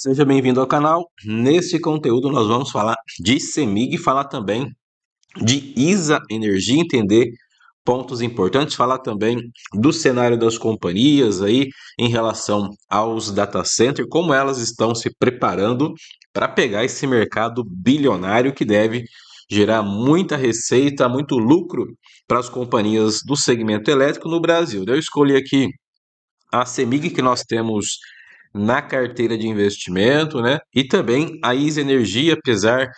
Seja bem-vindo ao canal. Nesse conteúdo nós vamos falar de CEMIG, falar também de ISA Energia, entender pontos importantes, falar também do cenário das companhias aí em relação aos data centers, como elas estão se preparando para pegar esse mercado bilionário que deve gerar muita receita, muito lucro para as companhias do segmento elétrico no Brasil. Eu escolhi aqui a CEMIG que nós temos na carteira de investimento, né? E também a ISA Energia, apesar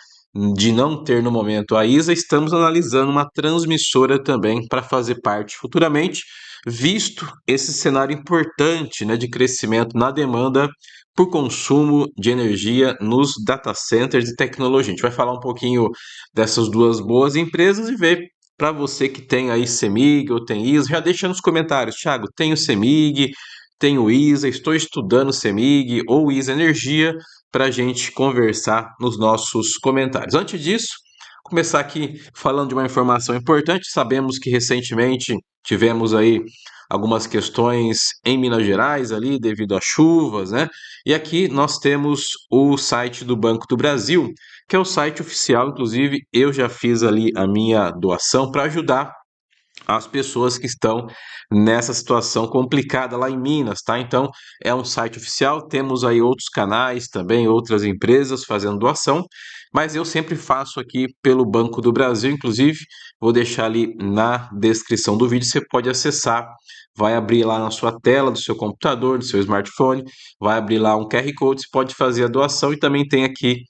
de não ter no momento a ISA, estamos analisando uma transmissora também para fazer parte futuramente, visto esse cenário importante, né, de crescimento na demanda por consumo de energia nos data centers de tecnologia. A gente vai falar um pouquinho dessas duas boas empresas e ver para você que tem aí CEMIG ou tem ISA, já deixa nos comentários, Thiago, tenho CEMIG, tenho ISA, estou estudando CEMIG ou ISA Energia para a gente conversar nos nossos comentários. Antes disso, começar aqui falando de uma informação importante. Sabemos que recentemente tivemos aí algumas questões em Minas Gerais ali devido às chuvas, né? E aqui nós temos o site do Banco do Brasil, que é o site oficial, inclusive eu já fiz ali a minha doação para ajudar as pessoas que estão nessa situação complicada lá em Minas, tá? Então, é um site oficial, temos aí outros canais também, outras empresas fazendo doação, mas eu sempre faço aqui pelo Banco do Brasil, inclusive, vou deixar ali na descrição do vídeo, você pode acessar, vai abrir lá na sua tela do seu computador, do seu smartphone, vai abrir lá um QR Code, você pode fazer a doação e também tem aqui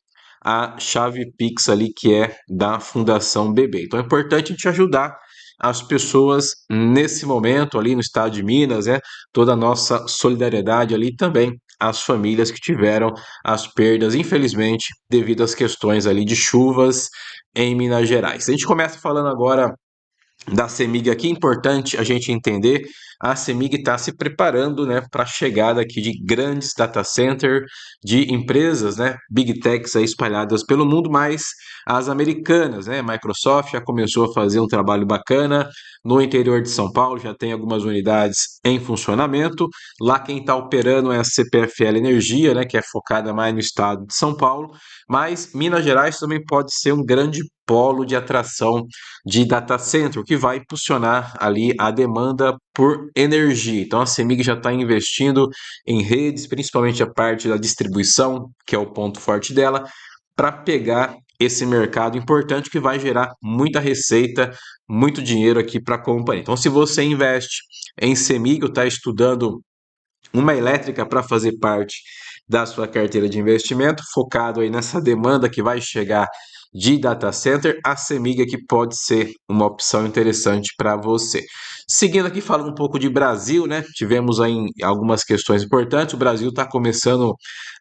a chave Pix ali que é da Fundação BB. Então é importante te ajudar as pessoas nesse momento ali no estado de Minas, né? Toda a nossa solidariedade ali também às famílias que tiveram as perdas, infelizmente, devido às questões ali de chuvas em Minas Gerais. A gente começa falando agora da CEMIG aqui, importante a gente entender, a CEMIG está se preparando, né, para a chegada aqui de grandes data centers, de empresas, né, big techs aí espalhadas pelo mundo, mas as americanas, né, Microsoft já começou a fazer um trabalho bacana no interior de São Paulo, já tem algumas unidades em funcionamento, lá quem está operando é a CPFL Energia, né, que é focada mais no estado de São Paulo, mas Minas Gerais também pode ser um grande polo de atração de data center, o que vai impulsionar ali a demanda por energia. Então a CEMIG já está investindo em redes, principalmente a parte da distribuição, que é o ponto forte dela, para pegar esse mercado importante que vai gerar muita receita, muito dinheiro aqui para a companhia. Então se você investe em CEMIG ou está estudando uma elétrica para fazer parte da sua carteira de investimento, focado aí nessa demanda que vai chegar de data center, a CEMIG aqui pode ser uma opção interessante para você. Seguindo aqui, falando um pouco de Brasil, né? Tivemos aí algumas questões importantes. O Brasil está começando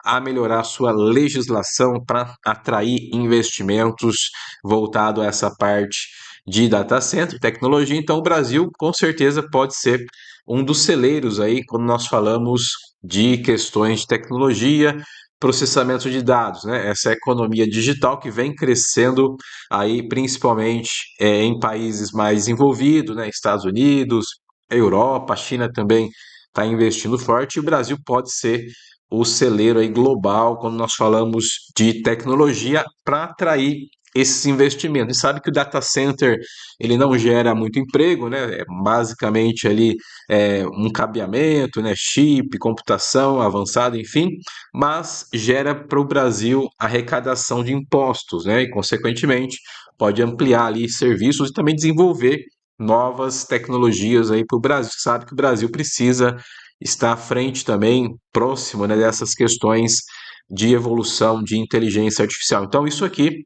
a melhorar sua legislação para atrair investimentos voltado a essa parte de data center, tecnologia. Então, o Brasil com certeza pode ser um dos celeiros aí quando nós falamos de questões de tecnologia, processamento de dados, né? Essa economia digital que vem crescendo aí principalmente em países mais desenvolvidos, né? Estados Unidos, Europa, a China também está investindo forte e o Brasil pode ser o celeiro aí global quando nós falamos de tecnologia para atrair esses investimentos. E sabe que o data center ele não gera muito emprego, né? É basicamente ali um cabeamento, né? Chip, computação avançada, enfim, mas gera para o Brasil arrecadação de impostos, né? E consequentemente pode ampliar ali serviços e também desenvolver novas tecnologias aí para o Brasil. Sabe que o Brasil precisa estar à frente também, próximo, né, dessas questões de evolução de inteligência artificial. Então, isso aqui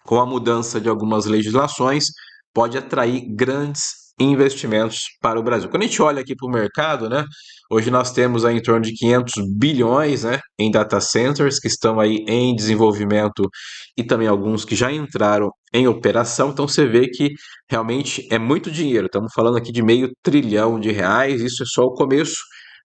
com a mudança de algumas legislações, pode atrair grandes investimentos para o Brasil. Quando a gente olha aqui para o mercado, né, hoje nós temos aí em torno de 500 bilhões, né, em data centers que estão aí em desenvolvimento e também alguns que já entraram em operação. Então você vê que realmente é muito dinheiro. Estamos falando aqui de meio trilhão de reais. Isso é só o começo,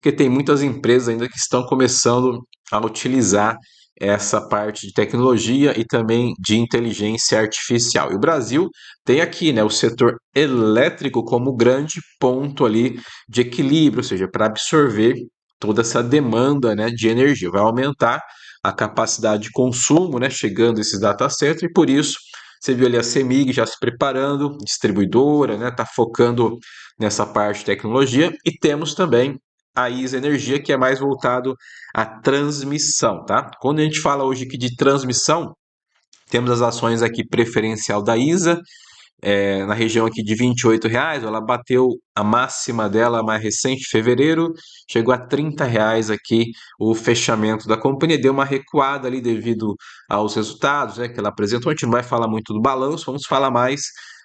porque tem muitas empresas ainda que estão começando a utilizar essa parte de tecnologia e também de inteligência artificial. E o Brasil tem aqui, né, o setor elétrico como grande ponto ali de equilíbrio, ou seja, para absorver toda essa demanda, né, de energia, vai aumentar a capacidade de consumo, né, chegando esses data centers, e por isso você viu ali a CEMIG já se preparando, distribuidora, né, tá focando nessa parte de tecnologia, e temos também a ISA Energia, que é mais voltado à transmissão, tá? Quando a gente fala hoje aqui de transmissão, temos as ações aqui preferencial da ISA, na região aqui de R$ 28, ela bateu a máxima dela mais recente, fevereiro, chegou a R$ 30 aqui o fechamento da companhia, deu uma recuada ali devido aos resultados, né, que ela apresentou. A gente não vai falar muito do balanço, vamos falar mais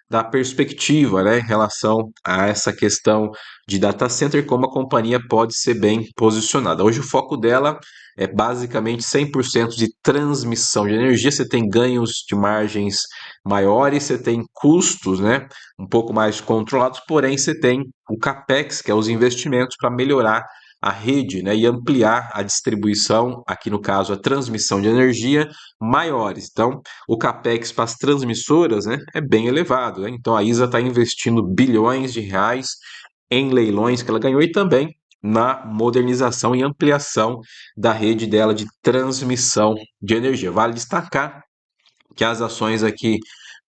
da perspectiva, né, em relação a essa questão de data center, como a companhia pode ser bem posicionada. Hoje o foco dela é basicamente 100% de transmissão de energia, você tem ganhos de margens maiores, você tem custos, né, um pouco mais controlados, porém você tem o CAPEX, que é os investimentos para melhorar a rede, né, e ampliar a distribuição, aqui no caso a transmissão de energia, maiores. Então, o CAPEX para as transmissoras, né, é bem elevado, né? Então a ISA está investindo bilhões de reais em leilões que ela ganhou e também na modernização e ampliação da rede dela de transmissão de energia. Vale destacar que as ações aqui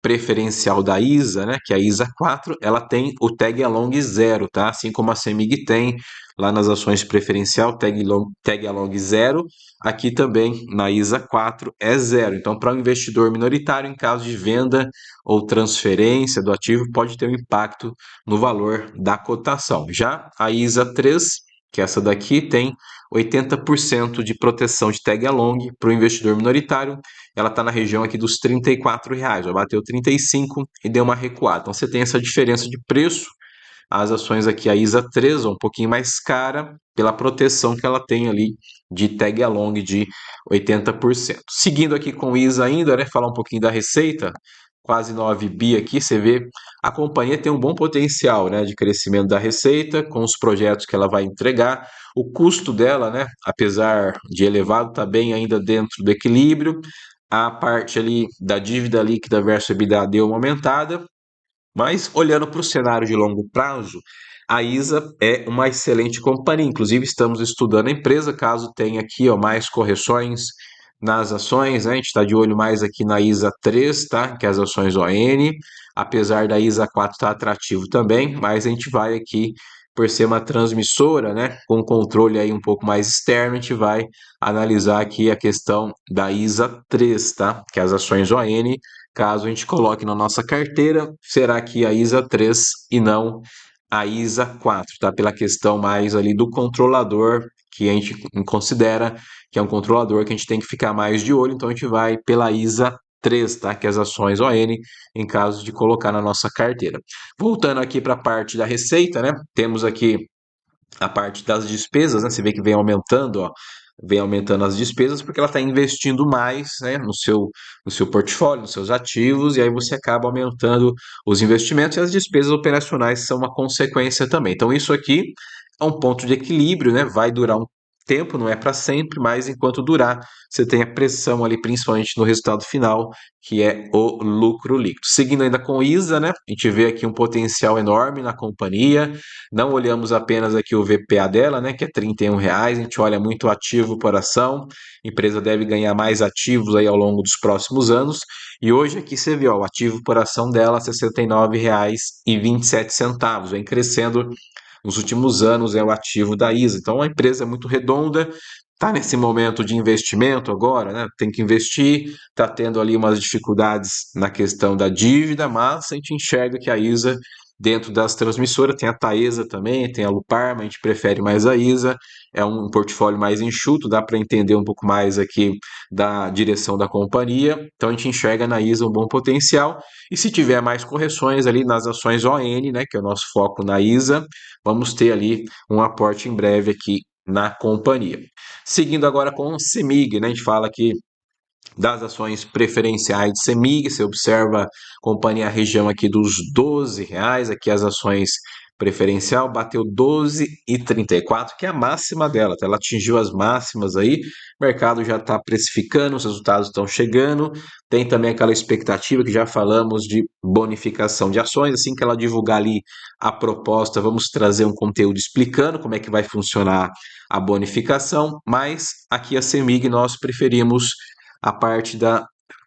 preferencial da ISA, né, que é a ISA 4, ela tem o tag along 0, tá? Assim como a CEMIG tem lá nas ações preferencial tag along 0, aqui também na ISA 4 é 0. Então, para o investidor minoritário, em caso de venda ou transferência do ativo, pode ter um impacto no valor da cotação. Já a ISA 3, que essa daqui tem 80% de proteção de tag along para o investidor minoritário, ela está na região aqui dos R$ 34, já bateu 35 e deu uma recuada. Então você tem essa diferença de preço. As ações aqui, a ISA 3, um pouquinho mais cara pela proteção que ela tem ali de tag along de 80%. Seguindo aqui com ISA ainda, né, falar um pouquinho da receita, quase 9 bi aqui, você vê a companhia tem um bom potencial, né, de crescimento da receita com os projetos que ela vai entregar. O custo dela, né, apesar de elevado, está bem ainda dentro do equilíbrio. A parte ali da dívida líquida versus EBITDA deu uma aumentada, mas olhando para o cenário de longo prazo, a ISA é uma excelente companhia. Inclusive, estamos estudando a empresa, caso tenha aqui ó, mais correções nas ações, né? A gente está de olho mais aqui na ISA 3, tá? Que é as ações ON, apesar da ISA 4 estar atrativo também, mas a gente vai aqui, por ser uma transmissora, né? Com controle aí um pouco mais externo, a gente vai analisar aqui a questão da ISA 3, tá? Que é as ações ON, caso a gente coloque na nossa carteira, será que a ISA 3 e não a ISA 4, tá? Pela questão mais ali do controlador, que a gente considera que é um controlador que a gente tem que ficar mais de olho, então a gente vai pela ISA 3, tá? Que é as ações ON, em caso de colocar na nossa carteira. Voltando aqui para a parte da receita, né? Temos aqui a parte das despesas, né? Você vê que vem aumentando, ó, vem aumentando as despesas porque ela está investindo mais, né, no seu portfólio, nos seus ativos, e aí você acaba aumentando os investimentos e as despesas operacionais são uma consequência também. Então, isso aqui é um ponto de equilíbrio, né? Vai durar um tempo, não é para sempre, mas enquanto durar, você tem a pressão ali, principalmente no resultado final, que é o lucro líquido. Seguindo ainda com ISA, né? A gente vê aqui um potencial enorme na companhia. Não olhamos apenas aqui o VPA dela, né, que é R$ 31, a gente olha muito ativo por ação, a empresa deve ganhar mais ativos aí ao longo dos próximos anos, e hoje aqui você vê, ó, o ativo por ação dela, R$ 69,27, vem crescendo nos últimos anos, é o ativo da ISA. Então a empresa é muito redonda, está nesse momento de investimento agora, né? Tem que investir, está tendo ali umas dificuldades na questão da dívida, mas a gente enxerga que a ISA, dentro das transmissoras, tem a Taesa também, tem a Luparma, a gente prefere mais a ISA, é um portfólio mais enxuto, dá para entender um pouco mais aqui da direção da companhia, então a gente enxerga na ISA um bom potencial, e se tiver mais correções ali nas ações ON, né, que é o nosso foco na ISA, vamos ter ali um aporte em breve aqui na companhia. Seguindo agora com o CEMIG, né? A gente fala aqui das ações preferenciais de CEMIG, você observa a companhia região aqui dos R$ 12, aqui as ações preferencial, bateu 12,34, que é a máxima dela, tá? Ela atingiu as máximas aí, o mercado já está precificando, os resultados estão chegando, tem também aquela expectativa que já falamos de bonificação de ações, assim que ela divulgar ali a proposta, vamos trazer um conteúdo explicando como é que vai funcionar a bonificação, mas aqui a CEMIG nós preferimos a parte da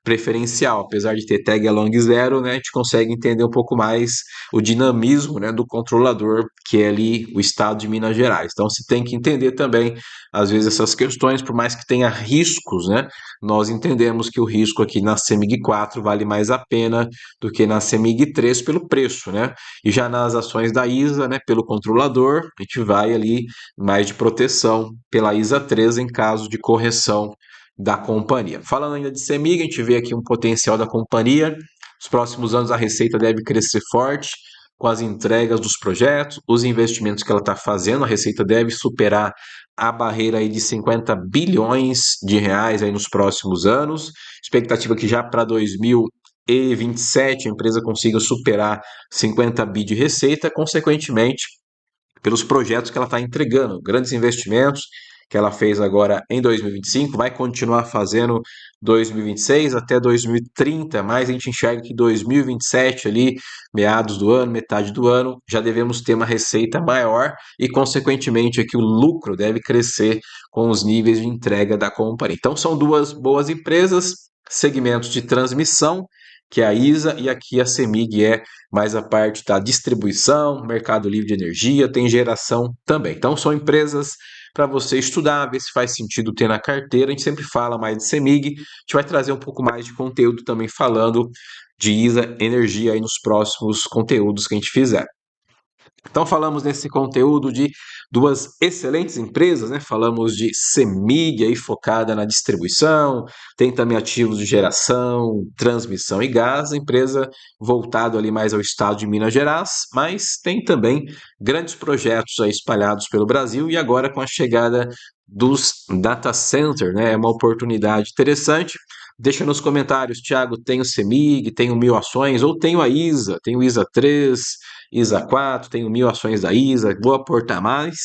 preferencial, apesar de ter tag along zero, né, a gente consegue entender um pouco mais o dinamismo, né, do controlador, que é ali o estado de Minas Gerais. Então, se tem que entender também, às vezes, essas questões, por mais que tenha riscos, né, nós entendemos que o risco aqui na CEMIG 4 vale mais a pena do que na CEMIG 3 pelo preço, né? E já nas ações da ISA, né, pelo controlador, a gente vai ali mais de proteção pela ISA 3 em caso de correção da companhia. Falando ainda de CEMIG, a gente vê aqui um potencial da companhia. Nos próximos anos a receita deve crescer forte com as entregas dos projetos, os investimentos que ela está fazendo, a receita deve superar a barreira aí de 50 bilhões de reais aí nos próximos anos. Expectativa que já para 2027 a empresa consiga superar 50 bi de receita, consequentemente pelos projetos que ela está entregando, grandes investimentos que ela fez agora em 2025, vai continuar fazendo 2026 até 2030, mas a gente enxerga que 2027 ali, meados do ano, metade do ano, já devemos ter uma receita maior e consequentemente aqui o lucro deve crescer com os níveis de entrega da companhia. Então são duas boas empresas, segmentos de transmissão, que é a ISA e aqui a CEMIG é mais a parte da distribuição, mercado livre de energia, tem geração também. Então são empresas para você estudar, ver se faz sentido ter na carteira. A gente sempre fala mais de CEMIG, a gente vai trazer um pouco mais de conteúdo também falando de ISA Energia aí nos próximos conteúdos que a gente fizer. Então falamos nesse conteúdo de duas excelentes empresas, né? Falamos de CEMIG aí focada na distribuição, tem também ativos de geração, transmissão e gás, empresa voltada ali mais ao estado de Minas Gerais, mas tem também grandes projetos aí espalhados pelo Brasil e agora com a chegada dos data center, né? É uma oportunidade interessante. Deixa nos comentários, Thiago, tem o CEMIG, tem o 1000 ações, ou tem a ISA, tem o ISA 3, ISA 4, tenho 1000 ações da ISA, vou aportar mais.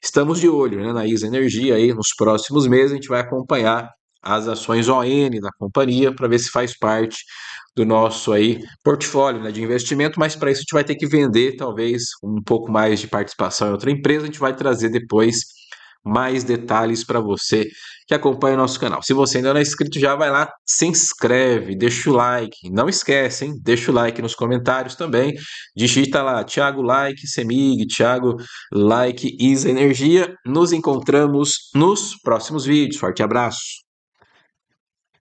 Estamos de olho, né, na ISA Energia aí nos próximos meses, a gente vai acompanhar as ações ON da companhia para ver se faz parte do nosso aí portfólio, né, de investimento, mas para isso a gente vai ter que vender talvez um pouco mais de participação em outra empresa, a gente vai trazer depois mais detalhes para você que acompanha o nosso canal. Se você ainda não é inscrito, já vai lá, se inscreve, deixa o like. Não esquece, hein? Deixa o like nos comentários também. Digita lá, Thiago Like, CEMIG, Thiago Like, Isa Energia. Nos encontramos nos próximos vídeos. Forte abraço!